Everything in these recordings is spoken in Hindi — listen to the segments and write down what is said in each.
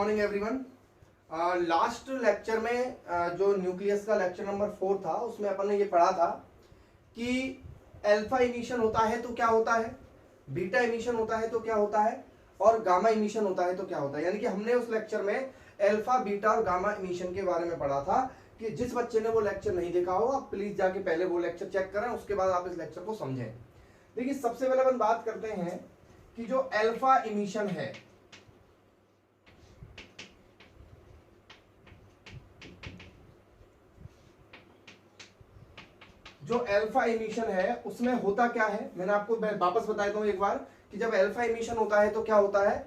Morning everyone. लास्ट लेक्चर में जो न्यूक्लियस का लेक्चर नंबर 4 था उसमें अपन ने ये पढ़ा था कि अल्फा इमिशन होता है तो क्या होता है, बीटा इमिशन होता है तो क्या होता है, और गामा इमिशन होता है तो क्या होता है। यानी कि हमने उस लेक्चर में अल्फा बीटा और गामा इमिशन के बारे में पढ़ा था। कि जिस बच्चे ने वो लेक्चर नहीं देखा हो आप प्लीज जाके पहले वो लेक्चर चेक करें, उसके बाद आप इस लेक्चर को समझें। देखिए सबसे पहले अपन बात करते हैं कि जो अल्फा इमिशन है, जो अल्फा इमिशन है उसमें होता क्या है, मैंने आपको वापस बता देता हूं एक बार कि जब अल्फा इमिशन होता है तो क्या होता है।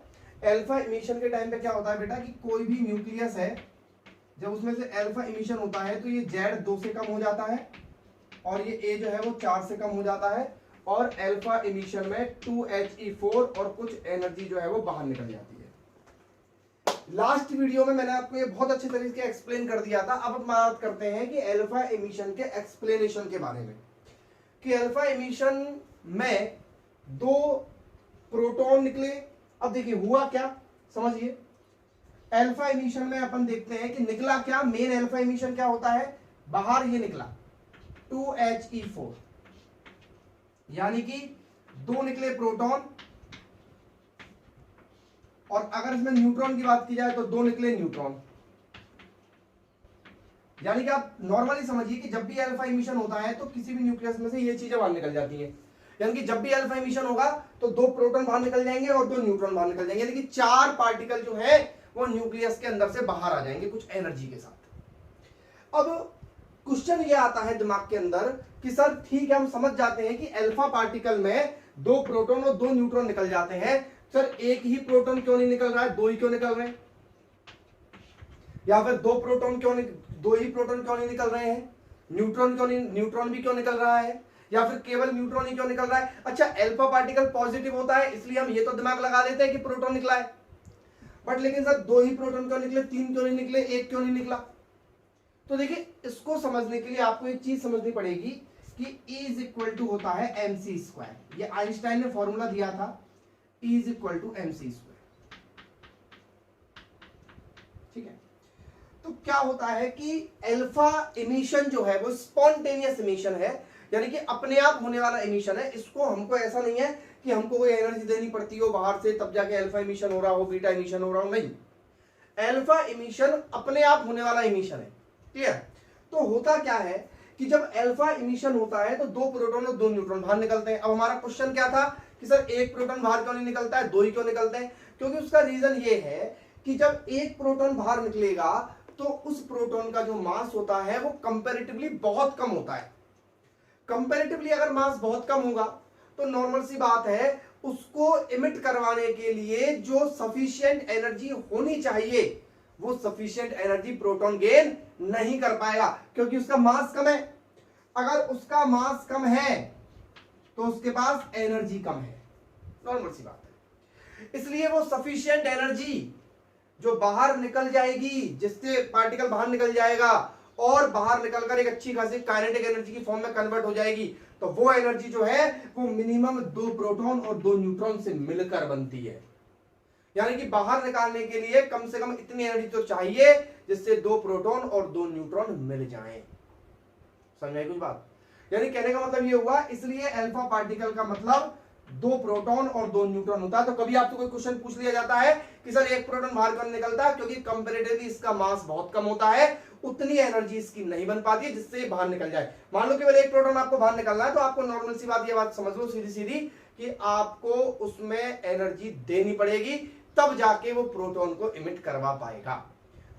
अल्फा इमिशन के टाइम पे क्या होता है बेटा कि कोई भी न्यूक्लियस है जब उसमें से अल्फा इमिशन होता है तो ये Z 2 से कम हो जाता है और ये A जो है वो 4 से कम हो जाता है और अल्फा इमिशन में 2He4 और कुछ एनर्जी जो है वो बाहर निकल जाती है। लास्ट वीडियो में मैंने आपको ये बहुत अच्छे तरीके से एक्सप्लेन कर दिया था। अब बात करते हैं कि अल्फा इमिशन के एक्सप्लेनेशन के बारे में कि अल्फा इमिशन में 2 प्रोटॉन निकले। अब देखिए हुआ क्या, समझिए। अल्फा इमिशन में अपन देखते हैं कि निकला क्या, मेन अल्फा इमिशन क्या होता है, बाहर ये निकला 2He4, यानी कि 2 निकले प्रोटॉन, और अगर इसमें न्यूट्रॉन की बात की जाए तो 2 निकले न्यूट्रॉन। यानी कि आप नॉर्मली समझिए कि जब भी अल्फा इमिशन होता है तो किसी भी न्यूक्लियस में से ये चीजें बाहर निकल जाती हैं। यानी कि जब भी अल्फा इमिशन होगा तो 2 प्रोटॉन बाहर निकल जाएंगे और 2 न्यूट्रॉन बाहर निकल जाएंगे, यानी कि 4 पार्टिकल जो है वो न्यूक्लियस के अंदर से बाहर आ जाएंगे कुछ एनर्जी के साथ। अब क्वेश्चन ये आता है दिमाग के अंदर कि सर ठीक है हम समझ जाते हैं कि अल्फा पार्टिकल में 2 प्रोटॉन और 2 न्यूट्रॉन निकल जाते हैं, सर एक ही प्रोटॉन क्यों नहीं निकल रहा है, 2 ही क्यों निकल रहे हैं, या फिर 2 प्रोटॉन क्यों नहीं, 2 ही प्रोटॉन क्यों नहीं निकल रहे हैं, न्यूट्रॉन क्यों नहीं, न्यूट्रॉन भी क्यों निकल रहा है, या फिर केवल न्यूट्रॉन ही क्यों निकल रहा है। अच्छा अल्फा पार्टिकल पॉजिटिव होता है इसलिए हम ये तो दिमाग लगा देते हैं कि प्रोटॉन निकला है, बट लेकिन सर 2 ही प्रोटॉन क्यों निकले, 3 क्यों नहीं निकले, 1 क्यों नहीं निकला। तो देखिए इसको समझने के लिए आपको एक चीज समझनी पड़ेगी कि E इज इक्वल टू होता है mc²। ये आइंस्टाइन ने फॉर्मूला दिया था, E is equal to mc²। ठीक है, तो क्या होता है कि अल्फा इमिशन जो है वो स्पॉन्टेनियस इमिशन है, यानी कि अपने आप होने वाला इमिशन है। इसको हमको ऐसा नहीं है कि हमको कोई एनर्जी देनी पड़ती हो बाहर से तब जाके अल्फा इमिशन हो रहा हो, बीटा इमिशन हो रहा हो, नहीं। अल्फा इमिशन अपने आप होने वाला इमिशन है। क्लियर। तो होता क्या है कि जब अल्फा इमिशन होता है तो 2 प्रोटॉन और 2 न्यूट्रॉन बाहर निकलते हैं। अब हमारा क्वेश्चन क्या था कि सर 1 प्रोटॉन बाहर क्यों नहीं निकलता है, 2 ही क्यों निकलते हैं। क्योंकि उसका रीजन ये है कि जब 1 प्रोटॉन बाहर निकलेगा तो उस प्रोटॉन का जो मास होता है वो कंपैरेटिवली बहुत कम होता है। कंपैरेटिवली अगर मास बहुत कम होगा तो नॉर्मल सी बात है उसको इमिट करवाने के लिए जो सफिशिएंट एनर्जी होनी चाहिए वो सफिशिएंट एनर्जी प्रोटॉन गेन नहीं कर पाएगा, क्योंकि उसका मास कम है। अगर उसका मास कम है तो उसके पास एनर्जी कम है, नॉर्मल सी बात है। इसलिए वो सफिशिएंट एनर्जी जो बाहर निकल जाएगी, जिससे पार्टिकल बाहर निकल जाएगा और बाहर निकलकर एक अच्छी खासी काइनेटिक एनर्जी की फॉर्म में कन्वर्ट हो जाएगी, तो वो एनर्जी जो है वो मिनिमम 2 प्रोटॉन और 2 न्यूट्रॉन से मिलकर बनती है। यानी कि बाहर निकालने के लिए कम से कम इतनी एनर्जी तो चाहिए जिससे 2 प्रोटॉन और 2 न्यूट्रॉन मिल जाएं। समझ आई कुछ बात। यानी कहने का मतलब ये हुआ, इसलिए अल्फा पार्टिकल का मतलब 2 प्रोटॉन और 2 न्यूट्रॉन होता है। तो कभी आपसे कोई क्वेश्चन पूछ लिया जाता है कि सर 1 प्रोटॉन बाहर क्यों निकलता है, क्योंकि कंपैरेटिवली इसका मास बहुत कम होता है, उतनी एनर्जी इसकी नहीं बन पाती है जिससे बाहर निकल जाए। मान लो केवल 1 प्रोटॉन आपको बाहर निकलना है तो आपको नॉर्मल सी बात, ये बात समझ लो सीधी सीधी कि आपको उसमें एनर्जी देनी पड़ेगी तब जाके वो प्रोटॉन को इमिट करवा पाएगा।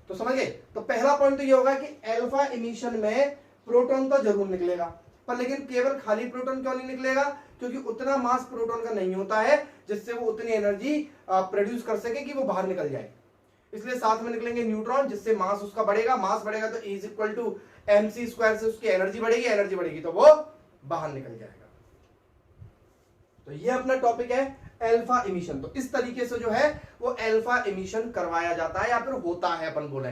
तो समझ गए। तो पहला पॉइंट तो ये होगा कि अल्फा इमिशन में प्रोटॉन तो जरूर निकलेगा, पर लेकिन केवल खाली प्रोटॉन क्यों नहीं निकलेगा, क्योंकि उतना मास प्रोटॉन का नहीं होता है जिससे वो उतनी एनर्जी प्रोड्यूस कर सके कि वो बाहर निकल जाए। इसलिए साथ में निकलेंगे न्यूट्रॉन, जिससे मास उसका बढ़ेगा, मास बढ़ेगा तो E is equal to mc² से उसकी एनर्जी बढ़ेगी, एनर्जी बढ़ेगी तो वो बाहर निकल जाएगा। तो ये अपना टॉपिक है अल्फा इमिशन। तो इस तरीके से जो है वो अल्फा इमिशन करवाया जाता है या फिर होता है। अपन बोले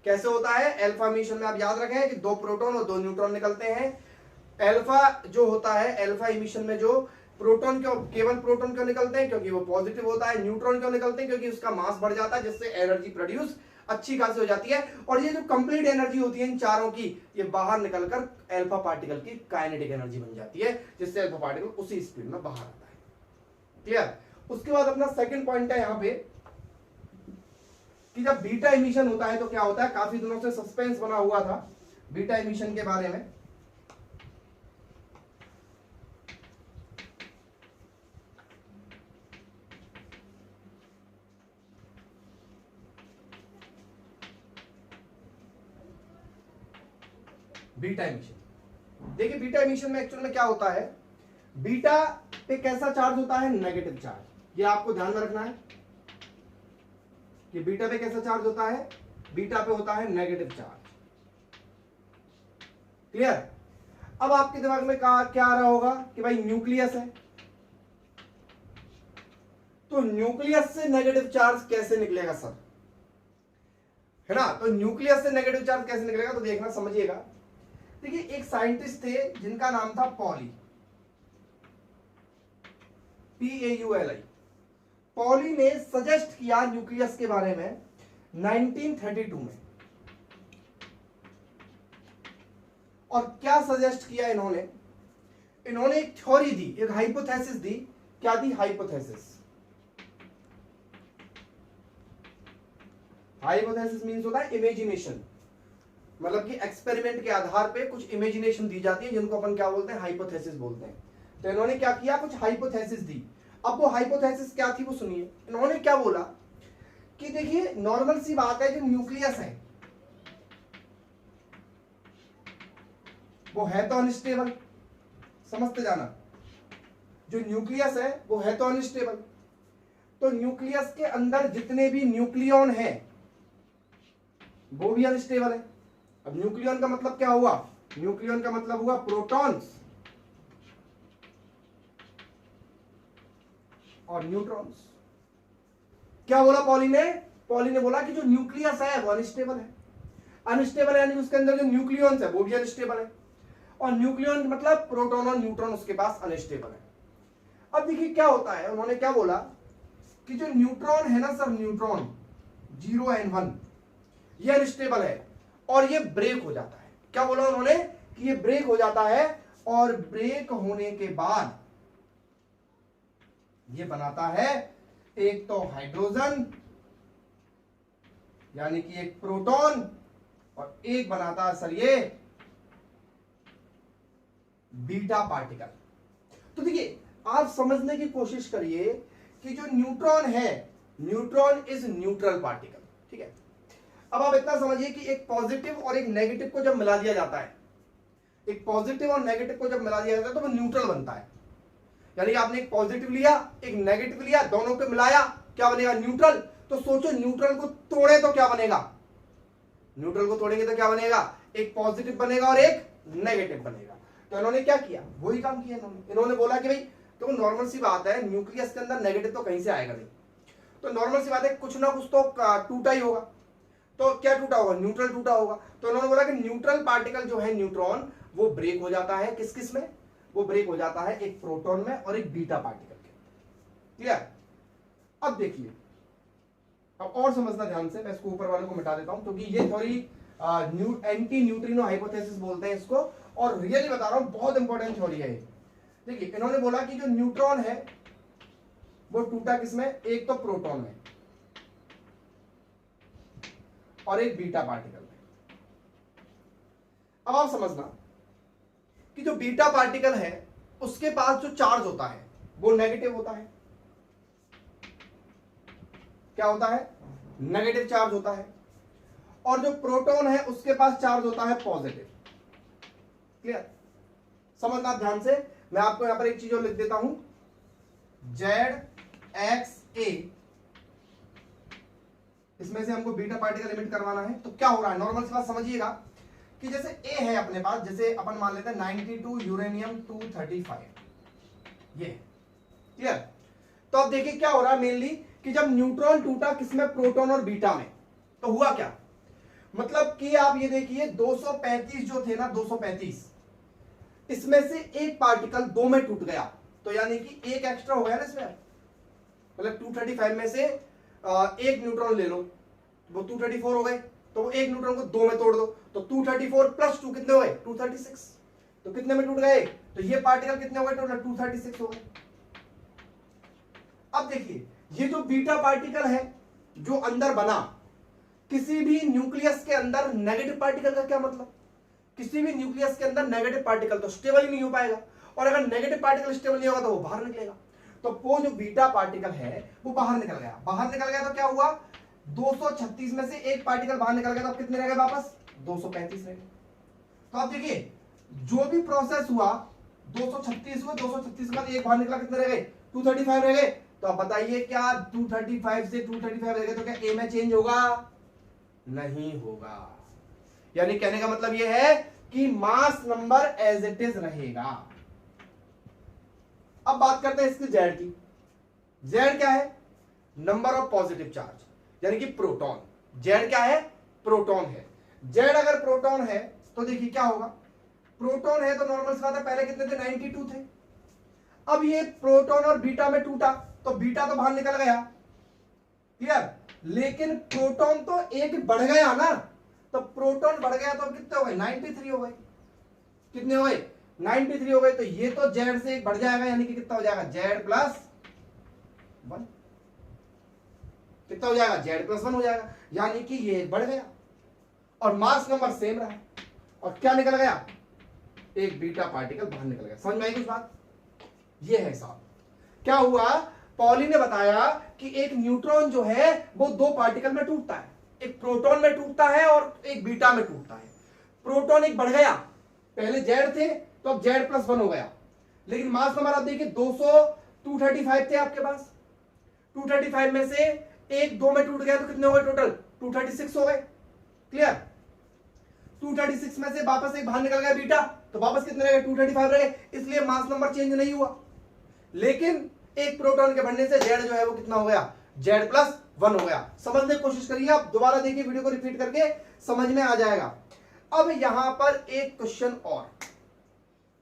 कैसे होता है अल्फा इमिशन में, आप याद रखें कि 2 प्रोटॉन और 2 न्यूट्रॉन निकलते हैं। अल्फा जो होता है, अल्फा इमिशन में जो प्रोटॉन क्यों, केवल प्रोटॉन क्यों निकलते हैं? क्योंकि वो पॉजिटिव होता है। न्यूट्रॉन क्यों निकलते हैं? क्योंकि उसका मास बढ़ जाता है, जिससे एनर्जी प्रोड्यूस अच्छी खासी हो जाती है। और ये जो कंप्लीट एनर्जी होती है इन चारों की, ये बाहर निकलकर अल्फा पार्टिकल की काइनेटिक एनर्जी बन जाती है, जिससे अल्फा पार्टिकल उसी स्पीड में बाहर आता है। क्लियर? उसके बाद अपना सेकंड पॉइंट है यहां पे कि जब बीटा इमिशन होता है तो क्या होता है, काफी दिनों से सस्पेंस बना हुआ था बीटा इमिशन के बारे में। बीटा इमिशन, देखिए बीटा इमिशन में एक्चुअल में क्या होता है, बीटा पे कैसा चार्ज होता है? Negative charge. ये आपको ध्यान में रखना है कि बीटा पे कैसा चार्ज होता है, बीटा पे होता है नेगेटिव चार्ज। क्लियर? अब आपके दिमाग में क्या आ रहा होगा कि भाई न्यूक्लियस है, तो न्यूक्लियस से नेगेटिव चार्ज कैसे निकलेगा सर, है ना? तो न्यूक्लियस से नेगेटिव चार्ज कैसे निकलेगा, तो देखना, समझिएगा। देखिए एक साइंटिस्ट थे जिनका नाम था पॉली, PAULI। पॉली ने सजेस्ट किया न्यूक्लियस के बारे में 1932 में। और क्या सजेस्ट किया इन्होंने? इन्होंने एक थ्योरी दी, एक हाइपोथेसिस दी। क्या दी? हाइपोथेसिस। हाइपोथेसिस मींस होता है इमेजिनेशन, मतलब कि एक्सपेरिमेंट के आधार पे कुछ इमेजिनेशन दी जाती है, जिनको अपन क्या बोलते हैं? हाइपोथेसिस बोलते हैं। तो इन्होंने क्या किया? कुछ हाइपोथेसिस दी। अब वो हाइपोथेसिस क्या थी वो सुनिए। इन्होंने क्या बोला कि देखिए नॉर्मल सी बात है, जो न्यूक्लियस है वो है तो अनस्टेबल, समझते जाना, जो न्यूक्लियस है वो है तो अनस्टेबल। तो न्यूक्लियस के अंदर जितने भी न्यूक्लियॉन है वो भी अनस्टेबल है। अब न्यूक्लियॉन का मतलब क्या हुआ? न्यूक्लियॉन का मतलब हुआ प्रोटॉन्स और न्यूट्रॉन्स। क्या बोला पॉली ने? पॉली ने बोला कि जो न्यूक्लियस है वो अनस्टेबल है। अनस्टेबल यानी उसके अंदर जो न्यूक्लियॉन्स है वो भी अनस्टेबल है, और न्यूक्लियॉन मतलब प्रोटॉन और न्यूट्रॉन उसके पास अनस्टेबल है। अब देखिए क्या होता है, उन्होंने क्या बोला कि जो न्यूट्रॉन है ना सर, न्यूट्रॉन 0 and 1, ये अनस्टेबल है और ये ब्रेक हो जाता है। क्या बोला उन्होंने? कि ये ब्रेक हो जाता है, और ब्रेक होने के बाद ये बनाता है एक तो हाइड्रोजन यानी कि एक प्रोटॉन, और एक बनाता है सर ये बीटा पार्टिकल। तो देखिए आप समझने की कोशिश करिए कि जो न्यूट्रॉन है, न्यूट्रॉन इज न्यूट्रल पार्टिकल। ठीक है, अब आप इतना समझिए कि एक पॉजिटिव और एक नेगेटिव को जब मिला दिया जाता है, एक पॉजिटिव और नेगेटिव को जब मिला दिया जाता है तो वो न्यूट्रल बनता है। यानी आपने एक पॉजिटिव लिया, एक नेगेटिव लिया, दोनों को मिलाया, क्या बनेगा? न्यूट्रल। तो सोचो न्यूट्रल को तोड़े तो क्या बनेगा? न्यूट्रल को तोड़ेंगे तो क्या बनेगा? एक पॉजिटिव बनेगा और एक नेगेटिव बनेगा। तो इन्होंने क्या किया? वही काम किया इन्होंने बोला कि भाई तो नॉर्मल सी बात है, न्यूक्लियस के अंदर नेगेटिव तो कहीं से आएगा नहीं, तो नॉर्मल सी बात है कुछ ना कुछ तो टूटा ही होगा। तो क्या टूटा होगा? न्यूट्रल टूटा होगा। तो इन्होंने बोला कि न्यूट्रल पार्टिकल जो है न्यूट्रॉन, वो ब्रेक हो जाता है किस किस में? वो ब्रेक हो जाता है एक प्रोटॉन में और एक बीटा पार्टिकल के। क्लियर? अब देखिए, अब और समझना ध्यान से, मैं इसको ऊपर वाले को मिटा देता हूं क्योंकि ये थोड़ी एंटी न्यूट्रिनो हाइपोथेसिस बोलते हैं इसको, और रियली बता रहा हूं बहुत इंपॉर्टेंट थ्योरी है। देखिए इन्होंने बोला कि जो न्यूट्रॉन है वो टूटा किसमें? एक तो प्रोटॉन में और एक बीटा पार्टिकल में। अब आप समझना कि जो बीटा पार्टिकल है उसके पास जो चार्ज होता है वो नेगेटिव होता है। क्या होता है? नेगेटिव चार्ज होता है। और जो प्रोटॉन है उसके पास चार्ज होता है पॉजिटिव। क्लियर? समझना ध्यान से, मैं आपको यहां पर एक चीज और लिख देता हूं, ZXA, इसमें से हमको बीटा पार्टिकल एमिट करवाना है। तो क्या हो रहा है, नॉर्मल सी बात समझिएगा कि जैसे A है अपने पास, जैसे अपन मान लेते हैं 92 यूरेनियम 235, ये। क्लियर? तो अब देखिए क्या हो रहा है मेनली कि जब न्यूट्रॉन टूटा किसमें? प्रोटॉन और बीटा में, तो हुआ क्या? मतलब कि आप ये देखिए 235 जो थे ना, 235, इसमें से एक पार्टिकल दो में टूट गया। तो यानी कि एक एक्स्ट्रा हो गया ना इसमें, मतलब 235 में से एक न्यूट्रॉन ले लो, वो 234 हो गए, तो वो एक न्यूट्रॉन को 2 में तोड़ दो, तो 234 प्लस 2 कितने हो गए 236, तो कितने में टूट गए, तो ये पार्टिकल कितने हो गए टोटल 236 हो गए। अब देखिए ये जो बीटा पार्टिकल है जो अंदर बना, किसी भी न्यूक्लियस के अंदर नेगेटिव पार्टिकल का क्या मतलब, किसी भी न्यूक्लियस के अंदर नेगेटिव पार्टिकल तो स्टेबल ही नहीं हो पाएगा, और अगर नेगेटिव पार्टिकल स्टेबल नहीं होगा तो वो बाहर निकलेगा। तो वो जो बीटा पार्टिकल है वो बाहर निकल गया, बाहर निकल गया तो क्या हुआ, 236 में से एक पार्टिकल बाहर निकल गया, तो कितने रह गए वापस 235 रह गए। तो आप देखिए जो भी प्रोसेस हुआ 236 हुआ, 236 के बाद एक बाहर निकला, कितने रह गए 235 रह गए। तो आप बताइए क्या 235 से 235 रह गए तो क्या ए में चेंज होगा, नहीं होगा। यानी कहने का मतलब यह है कि mass number as it is रहेगा। अब बात करते हैं इसकी जेड की। जेड क्या है, नंबर ऑफ पॉजिटिव चार्ज, यानी कि प्रोटॉन। जेड क्या है, प्रोटॉन है। जेड अगर प्रोटॉन है तो देखिए क्या होगा, प्रोटॉन है तो नॉर्मल सी बात है, पहले कितने थे 92 थे। अब ये प्रोटॉन और बीटा में टूटा तो बीटा तो बाहर निकल गया, क्लियर, लेकिन प्रोटॉन तो एक बढ़ गया ना, तो प्रोटॉन बढ़ गया तो कितने हो गए 93 हो गए, कितने हो गए 93 हो गए। तो ये तो जेड से एक बढ़ जाएगा, यानी कि कितना हो जाएगा जेड प्लस 1, कितना हो जाएगा जेड प्लस 1 हो जाएगा, यानी कि ये बढ़ गया और मास नंबर सेम रहा, और क्या निकल गया, एक बीटा पार्टिकल बाहर निकल गया। समझ में आई कुछ बात, ये है साहब। क्या हुआ, पॉली ने बताया कि एक न्यूट्रॉन जो है वो दो पार्टिकल में टूटता है, एक प्रोटॉन में टूटता है और एक बीटा में टूटता है। प्रोटॉन एक बढ़ गया, पहले जेड थे तो अब जेड प्लस 1 हो गया, लेकिन मास नंबर आप देखिए 235 थे आपके पास, 235 में से एक 2 में टूट गया तो कितने हो गए टोटल 236 हो गए, क्लियर। 236 में से वापस एक बाहर निकल गया बीटा, तो वापस कितने रह गए 235 रह गए, इसलिए मास नंबर चेंज नहीं हुआ। लेकिन एक प्रोटॉन के बढ़ने से जेड जो है वो कितना हो गया, जेड प्लस 1 हो गया। समझने की कोशिश करिए, आप दोबारा देखिए वीडियो को रिपीट करके समझ में आ जाएगा। अब यहां पर एक क्वेश्चन और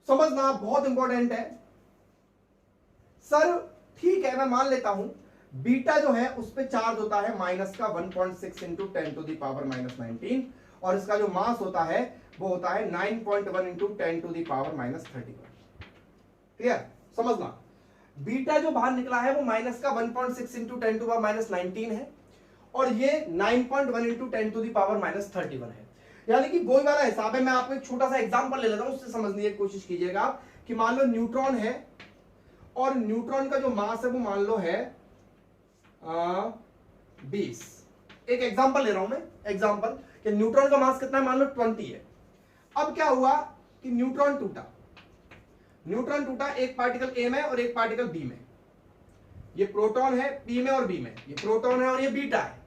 समझना बहुत इंपॉर्टेंट है। सर ठीक है मैं मान लेता हूं बीटा जो है उस पर चार्ज होता है माइनस का 1.6 into 10 to the power minus 19, और इसका जो मास होता है वो होता है 9.1 into 10 to the power minus 31। Clear, समझना बीटा जो बाहर निकला है वो माइनस का 1.6 इंटू 10 टू पावर माइनस 19 है, और ये 9.1 into 10 to the power minus 31 है। यानी कि वही वाला हिसाब है। मैं आपको एक छोटा सा एग्जांपल ले लेता हूं, उससे समझने की कोशिश कीजिएगा आप कि मान लो न्यूट्रॉन है और न्यूट्रॉन का जो मास है वो मान लो है 20। एक एग्जांपल ले रहा हूं मैं, एग्जांपल कि न्यूट्रॉन का मास कितना है, मान लो 20 है। अब क्या हुआ कि न्यूट्रॉन टूटा, न्यूट्रॉन टूटा, एक पार्टिकल ए में और एक पार्टिकल बी में। ये प्रोटॉन है पी में और बी में, ये प्रोटॉन है और ये बीटा है।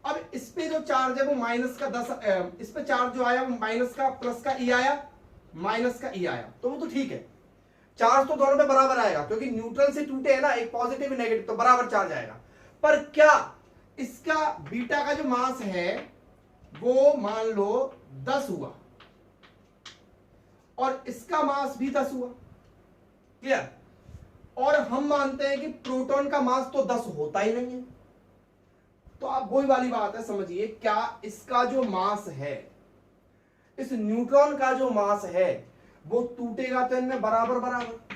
अब इस पे जो चार्ज है वो माइनस का 10, इस पे चार्ज जो आया वो माइनस का प्लस का ई आया, माइनस का ई आया, तो वो तो ठीक है, चार्ज तो दोनों पे बराबर आएगा क्योंकि न्यूट्रल से टूटे है ना, एक पॉजिटिव एक नेगेटिव, तो बराबर चार्ज आएगा। पर क्या इसका बीटा का जो मास है वो मान लो 10 हुआ और इसका मास भी 10 हुआ, क्लियर। और हम मानते हैं कि प्रोटॉन का मास तो 10 होता ही नहीं है, तो आप वही वाली बात है, समझिए क्या इसका जो मास है, इस न्यूट्रॉन का जो मास है वो टूटेगा तो इनमें बराबर बराबर,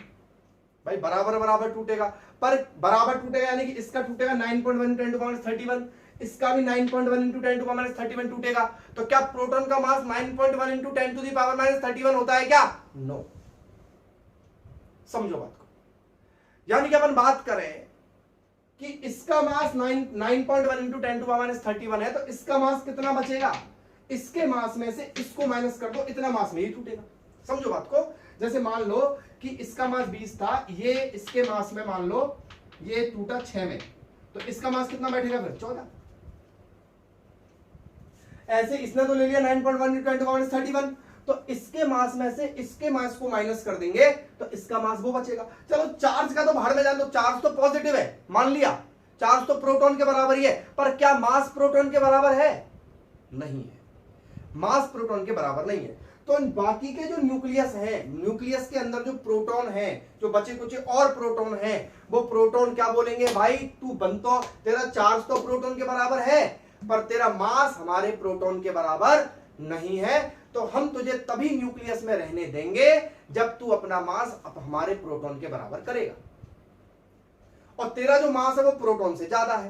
भाई बराबर बराबर टूटेगा, पर बराबर टूटेगा यानी कि इसका टूटेगा 9.1 10 टू पावर 31, इसका भी 9.1 इंटू 10 टू पावर 31 टूटेगा। तो क्या प्रोटॉन का mass 9.1 into 10 to the power minus 31 होता है क्या, नो। समझो बात को, यानी कि अपन बात करें कि इसका मास 9.1 इंटू 10 टू पावर माइनस 31 है, तो इसका मास कितना बचेगा, इसके मास में से इसको माइनस कर दो, इतना मास में ही टूटेगा। समझो बात को, जैसे मान लो कि इसका मास 20 था, ये इसके मास में मान लो ये टूटा 6 में, तो इसका मास कितना बैठेगा फिर 14। ऐसे इसने तो ले लिया 9.1 इंटू 10 टू पावर 31, तो इसके मास में से इसके मास को माइनस कर देंगे तो इसका मास वो बचेगा। चलो चार्ज का तो भाड़ में जान दो, चार्ज तो पॉजिटिव है, मान लिया चार्ज तो प्रोटॉन के बराबर ही है, पर क्या मास प्रोटॉन के बराबर है, नहीं है, मास प्रोटॉन के बराबर नहीं है। तो बाकी के जो न्यूक्लियस है, न्यूक्लियस के अंदर जो प्रोटॉन है, जो बचे कुछ और प्रोटॉन है, वो प्रोटॉन क्या बोलेंगे, भाई तू बनता, तेरा चार्ज तो प्रोटॉन के बराबर है पर तेरा मास हमारे प्रोटॉन के बराबर नहीं है, तो हम तुझे तभी न्यूक्लियस में रहने देंगे जब तू अपना मास हमारे प्रोटॉन के बराबर करेगा, और तेरा जो मास है वो प्रोटॉन से ज्यादा है।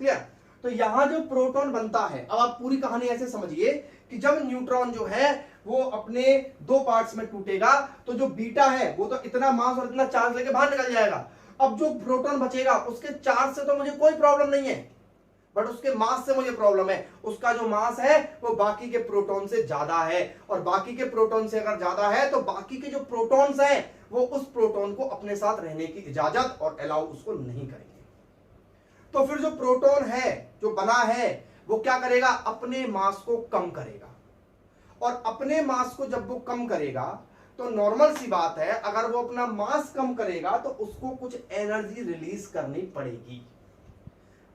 क्लियर? तो यहां जो प्रोटॉन बनता है, अब आप पूरी कहानी ऐसे समझिए कि जब न्यूट्रॉन जो है वो अपने दो पार्ट्स में टूटेगा तो जो बीटा है वो तो इतना मास और इतना चार्ज लेके बाहर निकल जाएगा। अब जो प्रोटॉन बचेगा उसके चार्ज से तो मुझे कोई प्रॉब्लम नहीं है, बट उसके मास से मुझे प्रॉब्लम है। उसका जो मास है वो बाकी के प्रोटॉन से ज्यादा है, और बाकी के प्रोटॉन से अगर ज्यादा है तो बाकी के जो प्रोटॉन्स हैं वो उस प्रोटॉन को अपने साथ रहने की इजाजत और अलाउ उसको नहीं करेंगे। तो फिर जो प्रोटॉन है जो बना है वो क्या करेगा, अपने मास को कम करेगा, और अपने मास को जब वो कम करेगा तो नॉर्मल सी बात है, अगर वो अपना मास कम करेगा तो उसको कुछ एनर्जी रिलीज करनी पड़ेगी।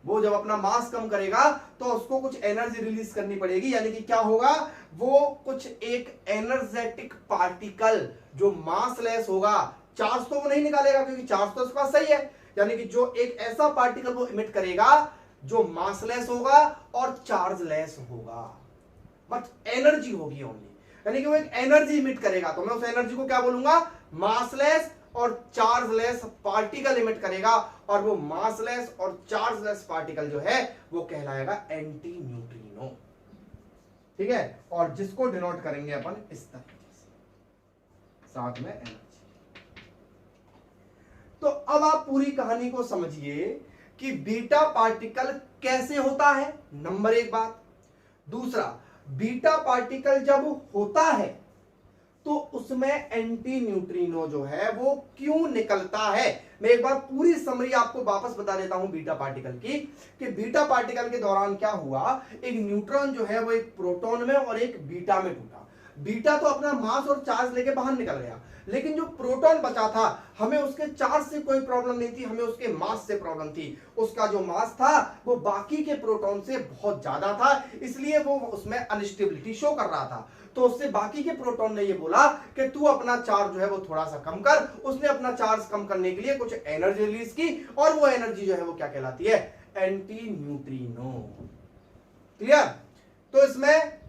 वो जब अपना मास कम करेगा तो उसको कुछ एनर्जी रिलीज करनी पड़ेगी, यानी कि क्या होगा, वो कुछ एक एनर्जेटिक पार्टिकल जो मास लेस होगा, चार्ज तो वो नहीं निकालेगा क्योंकि चार्ज तो उसके पास सही है, यानी कि जो एक ऐसा पार्टिकल वो इमिट करेगा जो मास लेस होगा और चार्ज लेस होगा, बट एनर्जी होगी ओनली, यानी कि वो एक एनर्जी इमिट करेगा। तो मैं उस एनर्जी को क्या बोलूंगा, मासलेस और चार्जलेस पार्टिकल इमिट करेगा, और वो मासलेस और चार्जलेस पार्टिकल जो है वो कहलाएगा एंटी न्यूट्रिनो। ठीक है, और जिसको डिनोट करेंगे अपन इस तरीके से, साथ में एनर्जी। तो अब आप पूरी कहानी को समझिए कि बीटा पार्टिकल कैसे होता है, नंबर एक बात। दूसरा, बीटा पार्टिकल जब होता है तो उसमें एंटी न्यूट्रिनो जो है वो क्यों निकलता है। मैं एक बार पूरी समरी आपको वापस बता देता हूं बीटा पार्टिकल की, कि बीटा पार्टिकल के दौरान क्या हुआ, एक न्यूट्रॉन जो है वो एक प्रोटॉन में और एक बीटा में टूटा। बीटा तो अपना मास और चार्ज लेके बाहर निकल गया, लेकिन जो प्रोटॉन बचा था हमें उसके चार्ज से कोई प्रॉब्लम नहीं थी, हमें उसके मास से प्रॉब्लम थी। उसका जो मास था वो बाकी के प्रोटॉन से बहुत ज्यादा था, इसलिए वो उसमें अनस्टेबिलिटी शो कर रहा था। तो उससे बाकी के प्रोटॉन ने ये बोला कि तू अपना चार्ज जो है वो थोड़ा सा कम कर। उसने अपना चार्ज कम करने के लिए कुछ एनर्जी रिलीज की, और वो एनर्जी जो है वो क्या कहलाती है, एंटी न्यूट्रिनो। क्लियर? तो इसमें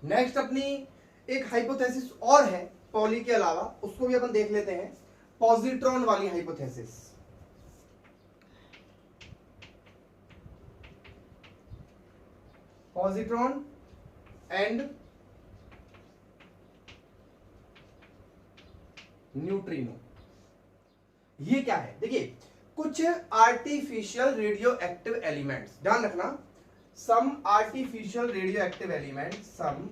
नेक्स्ट अपनी एक हाइपोथेसिस और है पॉली के अलावा, उसको भी अपन देख लेते हैं, पॉजिट्रॉन वाली हाइपोथेसिस। पॉजिट्रॉन एंड न्यूट्रिनो, ये क्या है, देखिए कुछ आर्टिफिशियल रेडियो एक्टिव एलिमेंट्स, ध्यान रखना, सम आर्टिफिशियल रेडियो एक्टिव एलिमेंट, सम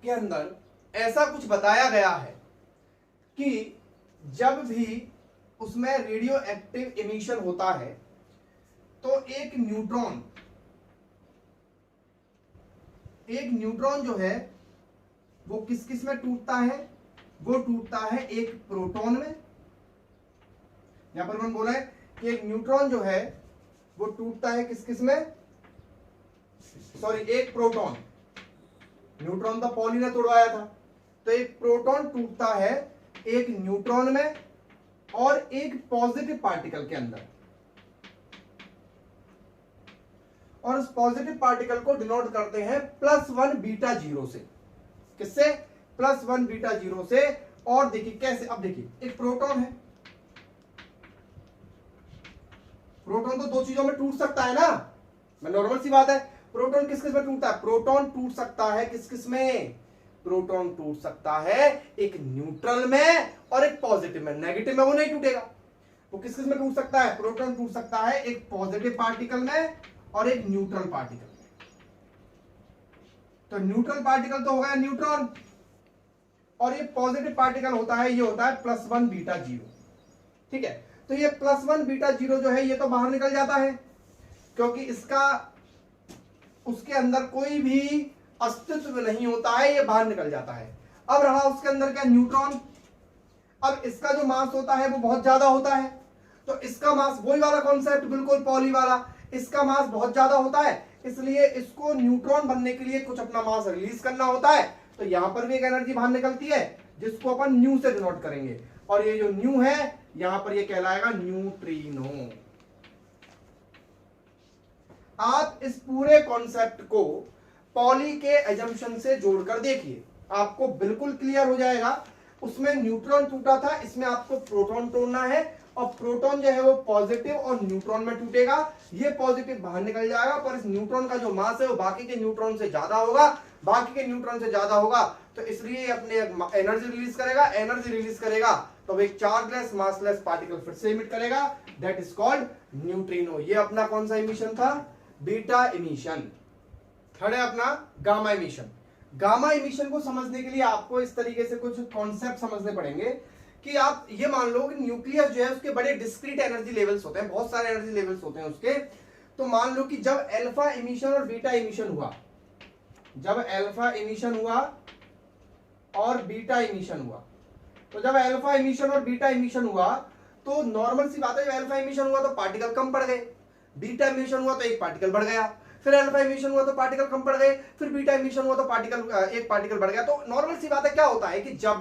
के अंदर ऐसा कुछ बताया गया है कि जब भी उसमें रेडियो एक्टिव इमिशन होता है तो एक न्यूट्रॉन जो है वो किस किस में टूटता है, वो टूटता है एक प्रोटॉन में। यहां पर मैंने बोला है कि एक न्यूट्रॉन जो है वो टूटता है किस किस में, सॉरी एक प्रोटॉन, न्यूट्रॉन तो पॉली ने तोड़वाया था, तो एक प्रोटॉन टूटता है एक न्यूट्रॉन में और एक पॉजिटिव पार्टिकल के अंदर, और उस पॉजिटिव पार्टिकल को डिनोट करते हैं +1 बीटा 0 से। किससे? +1 बीटा 0 से। और देखिए कैसे, अब देखिए एक प्रोटॉन है, प्रोटॉन तो दो चीजों में टूट सकता है ना, मैं नॉर्मल सी बात है। प्रोटॉन किस किस में टूटता है, प्रोटॉन टूट सकता है किस किस में, प्रोटॉन टूट सकता है एक न्यूट्रल में और एक पॉजिटिव में, नेगेटिव में वो नहीं टूटेगा। वो किस किस में टूट सकता है, प्रोटॉन टूट सकता है एक पॉजिटिव पार्टिकल में और एक न्यूट्रल पार्टिकल में। तो न्यूट्रल पार्टिकल तो हो गया न्यूट्रॉन, और ये पॉजिटिव पार्टिकल होता है, ये होता है +1 बीटा 0। ठीक है, तो ये +1 बीटा 0 जो है ये तो बाहर निकल जाता है, क्योंकि इसका उसके अंदर कोई भी अस्तित्व नहीं होता है, ये बाहर निकल जाता है। अब रहा उसके अंदर क्या, न्यूट्रॉन। अब इसका जो मास होता है वो बहुत ज्यादा होता है, तो इसका मास, वही वाला कॉन्सेप्ट बिल्कुल पॉली वाला, इसका मास बहुत ज्यादा होता है, इसलिए इसको न्यूट्रॉन बनने के लिए कुछ अपना मास रिलीज करना होता है, तो यहां पर भी एक एनर्जी बाहर निकलती है जिसको अपन न्यू से डिनोट करेंगे, और ये जो न्यू है यहां पर ये कहलाएगा न्यूट्रिनो। आप इस पूरे कॉन्सेप्ट को पॉली के एजम्पशन से जोड़कर देखिए, आपको बिल्कुल क्लियर हो जाएगा। उसमें न्यूट्रॉन टूटा था, इसमें आपको प्रोटॉन तोड़ना है, और प्रोटॉन जो है वो पॉजिटिव और न्यूट्रॉन में टूटेगा, ये पॉजिटिव बाहर निकल जाएगा, पर इस न्यूट्रॉन का जो मास है वो बाकी के न्यूट्रॉन से ज्यादा होगा, बाकी के न्यूट्रॉन से ज्यादा होगा, तो इसलिए अपने एनर्जी रिलीज करेगा। एनर्जी रिलीज करेगा तो एक चार्जलेस मासलेस पार्टिकल फिर से इमिट करेगा, दैट इज कॉल्ड न्यूट्रिनो। ये अपना कौन सा इमिशन था, बीटा इमिशन। थर्ड है अपना गामा इमिशन। गामा इमिशन को समझने के लिए आपको इस तरीके से कुछ कॉन्सेप्ट समझने पड़ेंगे कि आप ये मान लो कि न्यूक्लियस जो है उसके बड़े डिस्क्रीट एनर्जी लेवल्स होते हैं, बहुत सारे एनर्जी लेवल्स होते हैं उसके। तो मान लो कि जब अल्फा इमिशन और बीटा इमिशन हुआ, जब अल्फा इमिशन हुआ और बीटा इमिशन हुआ, तो जब अल्फा इमिशन और बीटा इमिशन हुआ तो नॉर्मल सी बात है, जब अल्फा इमिशन हुआ तो पार्टिकल कम पड़ गए, बीटा इमिशन हुआ तो एक पार्टिकल बढ़ गया, फिर अल्फा इमिशन हुआ तो पार्टिकल कम पड़ गए, फिर बीटा इमिशन हुआ तो एक पार्टिकल बढ़ गया। तो नॉर्मल सी बात है, क्या होता है कि जब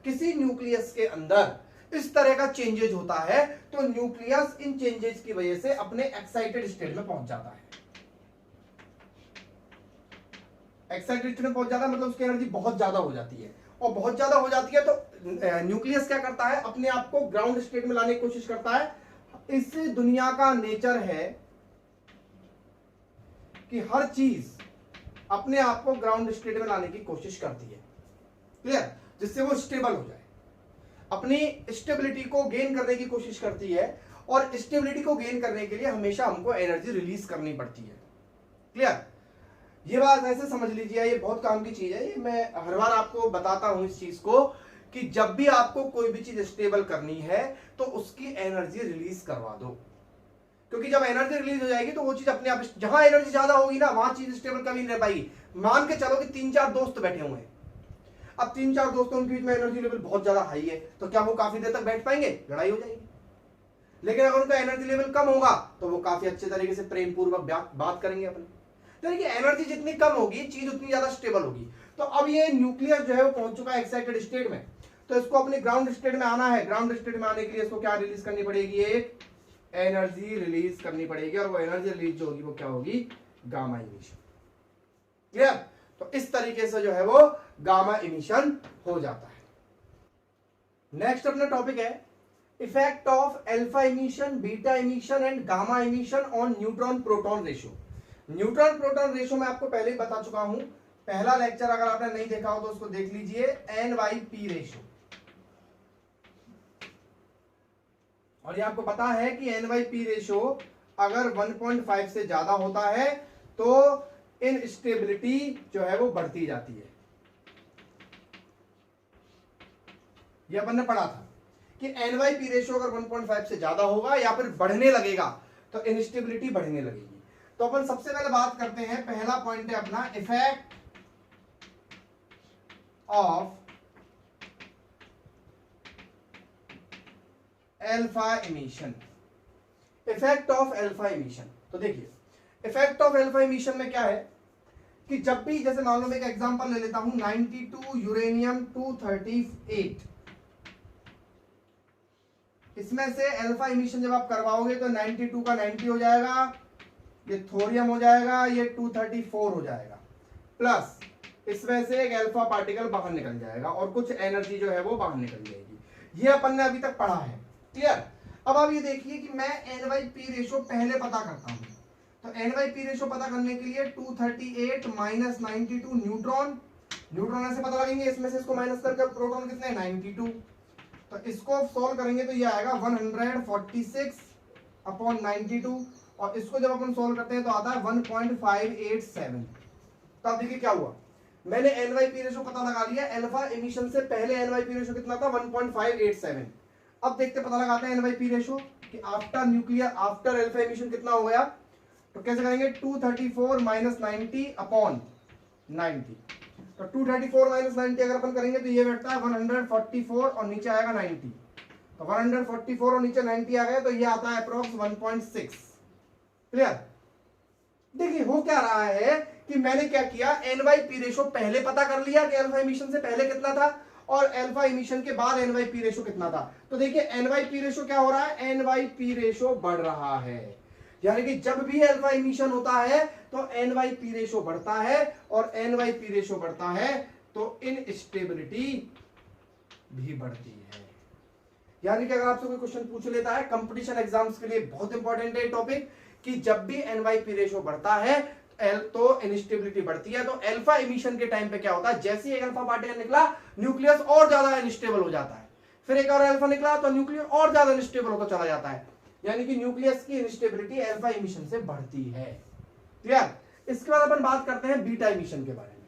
किसी न्यूक्लियस के अंदर इस तरह का चेंजेज होता है तो न्यूक्लियस इन चेंजेस की वजह से अपने एक्साइटेड स्टेट में पहुंच जाता है। एक्साइटेड स्टेट में पहुंच जाता है मतलब उसकी एनर्जी बहुत ज्यादा हो जाती है, और बहुत ज्यादा हो जाती है तो न्यूक्लियस क्या करता है, अपने आप को ग्राउंड स्टेट में लाने की कोशिश करता है। इस दुनिया का नेचर है कि हर चीज अपने आप को ग्राउंड स्टेट में लाने की कोशिश करती है, क्लियर, जिससे वो स्टेबल हो जाए, अपनी स्टेबिलिटी को गेन करने की कोशिश करती है, और स्टेबिलिटी को गेन करने के लिए हमेशा हमको एनर्जी रिलीज करनी पड़ती है, क्लियर। ये बात ऐसे समझ लीजिए, ये बहुत काम की चीज है, ये मैं हर बार आपको बताता हूं इस चीज को कि जब भी आपको कोई भी चीज स्टेबल करनी है तो उसकी एनर्जी रिलीज करवा दो, क्योंकि जब एनर्जी रिलीज हो जाएगी तो वो चीज अपने आप, जहां एनर्जी ज्यादा होगी ना वहां चीज स्टेबल कभी नहीं रह पाएगी। मान के चलो कि 3-4 दोस्त बैठे हुए हैं, अब 3-4 दोस्तों के बीच में एनर्जी लेवल बहुत ज्यादा हाई है, तो क्या वो काफी देर तक बैठ पाएंगे, लड़ाई हो जाएगी। लेकिन अगर उनका एनर्जी लेवल कम होगा तो वो काफी अच्छे तरीके से प्रेम पूर्वक बात करेंगे अपने। तो एनर्जी जितनी कम होगी चीज उतनी ज्यादा स्टेबल होगी। तो अब ये न्यूक्लियस जो है वो पहुंच चुका है एक्साइटेड स्टेट में, तो इसको अपने ग्राउंड स्टेट में आना है। ग्राउंड स्टेट में आने के लिए इसको क्या रिलीज करनी पड़ेगी, एक एनर्जी रिलीज करनी पड़ेगी, और वो एनर्जी रिलीज जो होगी वो क्या होगी, गामा इमिशन, क्लियर। तो इस तरीके से जो है वो गामा इमिशन हो जाता है। नेक्स्ट अपना टॉपिक है effect of alpha emission, beta emission and gamma emission on neutron proton ratio. Neutron proton ratio मैं आपको पहले ही बता चुका हूं, पहला लेक्चर अगर आपने नहीं देखा हो तो उसको देख लीजिए, N/P रेशियो। और ये आपको पता है कि N/P रेशियो अगर 1.5 से ज्यादा होता है तो इनस्टेबिलिटी जो है वो बढ़ती जाती है। ये अपन ने पढ़ा था कि N/P रेशियो अगर 1.5 से ज्यादा होगा या फिर बढ़ने लगेगा तो इनस्टेबिलिटी बढ़ने लगेगी। तो अपन सबसे पहले बात करते हैं, पहला पॉइंट है अपना effect of alpha emission. Effect of alpha emission, तो देखिए इफेक्ट ऑफ अल्फा इमिशन में क्या है कि जब भी, जैसे मान लो मैं एक एग्जांपल ले लेता हूं, 92 यूरेनियम 238, इसमें से अल्फा इमिशन जब आप करवाओगे तो 92 का 90 हो जाएगा, ये थोरियम हो जाएगा, ये 234 हो जाएगा, प्लस इसमें से एक अल्फा पार्टिकल बाहर निकल जाएगा और कुछ एनर्जी जो है वो बाहर निकल जाएगी। ये अपन ने अभी तक पढ़ा है, क्लियर। अब आप ये देखिए कि मैं N/P रेशियो पहले पता करता हूं, तो N/P रेशियो पता करने के लिए 238 माइनस 92 न्यूट्रॉन, न्यूट्रॉन ऐसे पता लगेंगे, इसमें से इसको माइनस करके प्रोटॉन कितने 92, तो इसको सोल्व करेंगे तो ये आएगा 146/92, और इसको जब अपन सोल्व करते हैं तो आता है 1.587। तो अब देखिए क्या हुआ, मैंने N/P रेशियो पता लगा लिया, अल्फा इमिशन से पहले N/P रेशियो कितना था 1.587। अब देखते पता लगाते हैं N/P रेशियो कि after nuclear after alpha emission कितना हो गया, तो कैसे करेंगे 234 माइनस 90 अपॉन 90। तो 234 माइनस 90 अगर अपन करेंगे तो ये बैठता है 144 और नीचे आएगा 90। तो 144 और नीचे 90 आ गया तो ये आता है अप्रोक्स 1.6। क्लियर? देखिए हो क्या रहा है कि मैंने क्या किया, एन बाई पी रेशो पहले पता कर लिया कि अल्फा इमिशन से पहले कितना था और अल्फा इमिशन के बाद एन बाई पी रेशो कितना था। तो देखिए एन बाई पी रेशो क्या हो रहा है, एन बाई पी रेशो बढ़ रहा है, यानी कि जब भी अल्फा इमिशन होता है तो एन बाई पी रेशो बढ़ता है और एन बाई पी रेशो बढ़ता है तो इनस्टेबिलिटी भी बढ़ती है। यानी कि अगर आपसे कोई क्वेश्चन पूछ लेता है कंपटीशन एग्जाम्स के लिए बहुत इंपॉर्टेंट है टॉपिक कि जब भी एन बाई पी रेशो बढ़ता है तो इनस्टेबिलिटी बढ़ती है। तो अल्फा इमिशन के टाइम पे क्या होता है, जैसे ही एक अल्फा पार्टिकल निकला न्यूक्लियस और ज्यादा अनस्टेबल हो जाता है, फिर एक और अल्फा निकला तो न्यूक्लियस और ज्यादा अनस्टेबल होता चला जाता है, यानी कि न्यूक्लियस की इनस्टेबिलिटी अल्फा इमिशन से बढ़ती है। क्लियर? इसके बाद अपन बात करते हैं बीटा इमिशन के बारे में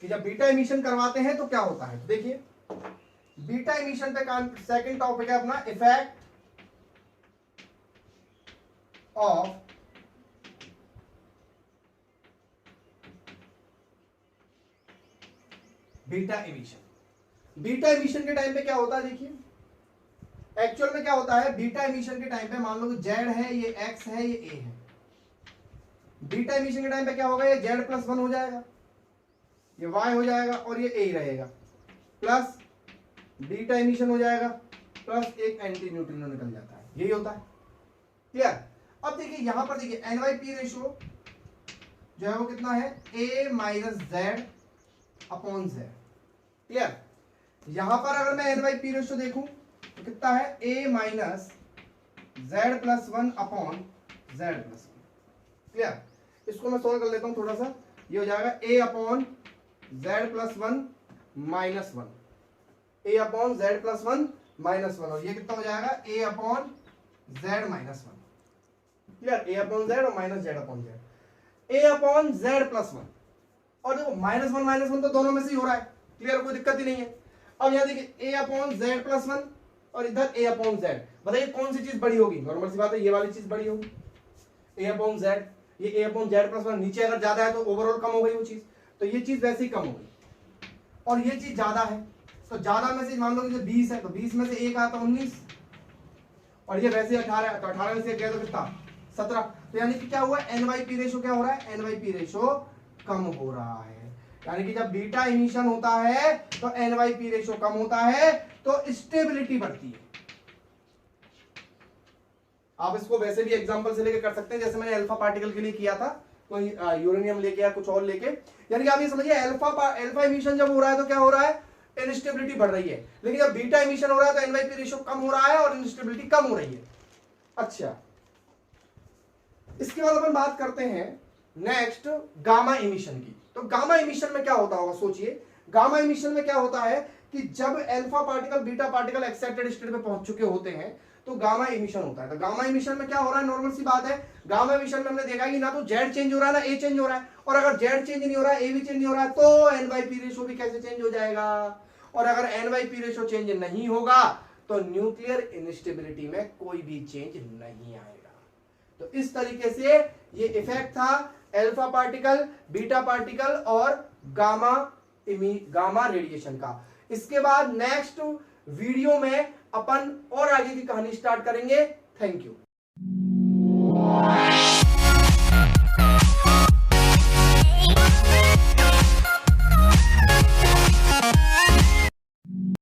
कि जब बीटा इमिशन करवाते हैं तो क्या होता है। तो देखिए बीटा इमिशन पे सेकंड टॉपिक है अपना effect of beta emission. Beta emission के टाइम पे क्या होता है, देखिए एक्चुअल में क्या होता है बीटा इमिशन के टाइम पे, मान लो कि जेड है, ये एक्स है, ये ए है। बीटा इमिशन के टाइम पे क्या होगा, ये जेड प्लस 1 हो जाएगा, ये वाई हो जाएगा और ये ए रहेगा, प्लस बीटा इमिशन हो जाएगा प्लस एक एंटी न्यूट्रिनो निकल जाता है, यही होता है। क्लियर? अब देखिए यहां पर देखिए एन वाई पी रेशो जो है वो कितना है, a minus z upon z. Clear? यहां पर अगर मैं एन वाई पी रेशो देखूं तो कितना है, a minus z plus 1 upon z plus 1। Clear? इसको मैं सॉल्व कर लेता हूं थोड़ा सा, ये हो जाएगा ए अपॉन जेड प्लस 1 माइनस 1, ए अपॉन जेड प्लस 1 माइनस 1 और ये कितना हो जाएगा, ए अपॉन जेड माइनस 1। क्लियर? ए अपॉन जेड और माइनस जेड अपॉन जेड, ए अपॉन जेड प्लस 1। और देखो माइनस 1 तो दोनों में से ही हो रहा है। क्लियर? कोई दिक्कत ही नहीं है। अब यहां देखिए ए अपॉन जेड प्लस 1 और इधर ए अपॉन जेड, बताइए कौन सी चीज बड़ी होगी, नॉर्मल सी बात है ये वाली चीज बड़ी होगी, ए अपॉन जेड। ये ए अपॉन जेड प्लस 1 नीचे अगर ज्यादा है तो ओवरऑल कम हो गई वो चीज, तो ये चीज वैसे ही कम हो गई और ये चीज ज्यादा है, तो ज्यादा में से मान लो कि 20 है तो 20 में से एक आता 19 और ये वैसे 18 है तो 18 में से गया तो कितना 17। तो यानी कि क्या हुआ, एन वाई पी रेशो क्या हो रहा है, एन वाई पी रेशो कम हो रहा है। यानी कि जब बीटा इमिशन होता है तो एन वाई पी रेशो कम होता है तो स्टेबिलिटी बढ़ती है। आप इसको वैसे भी एग्जांपल से लेके कर सकते हैं, जैसे मैंने अल्फा पार्टिकल के लिए किया था, कोई यूरेनियम लेके या कुछ और लेके, यानी कि आप ये समझिए अल्फा इमिशन जब हो रहा है तो क्या हो रहा है, इनस्टेबिलिटी बढ़ रही है, लेकिन जब बीटा इमिशन हो रहा है तो एन वाई पी रेशो कम हो रहा है और इनस्टेबिलिटी कम हो रही है। अच्छा, इसके बाद अपन बात करते हैं नेक्स्ट गामा इमिशन की। तो गामा इमिशन में क्या होता होगा, सोचिए गामा इमिशन में क्या होता है कि जब alpha particle beta particle excited state पे पहुंच चुके होते हैं तो गामा इमिशन होता है। तो गामा इमिशन में क्या हो रहा है, नॉर्मल सी बात है, गामा इमिशन में हमने देखा कि ना तो जेड चेंज हो रहा है ना ए चेंज हो रहा है, और अगर जेड चेंज नहीं हो रहा है, ए भी चेंज नहीं हो रहा है, तो एन वाई पी रेशो भी कैसे चेंज हो जाएगा, और अगर N Y P ratio change नहीं होगा तो न्यूक्लियर इनस्टेबिलिटी में कोई भी चेंज नहीं आएगा। तो इस तरीके से ये इफेक्ट था अल्फा पार्टिकल, बीटा पार्टिकल और गामा रेडिएशन का। इसके बाद नेक्स्ट वीडियो में अपन और आगे की कहानी स्टार्ट करेंगे। Thank you.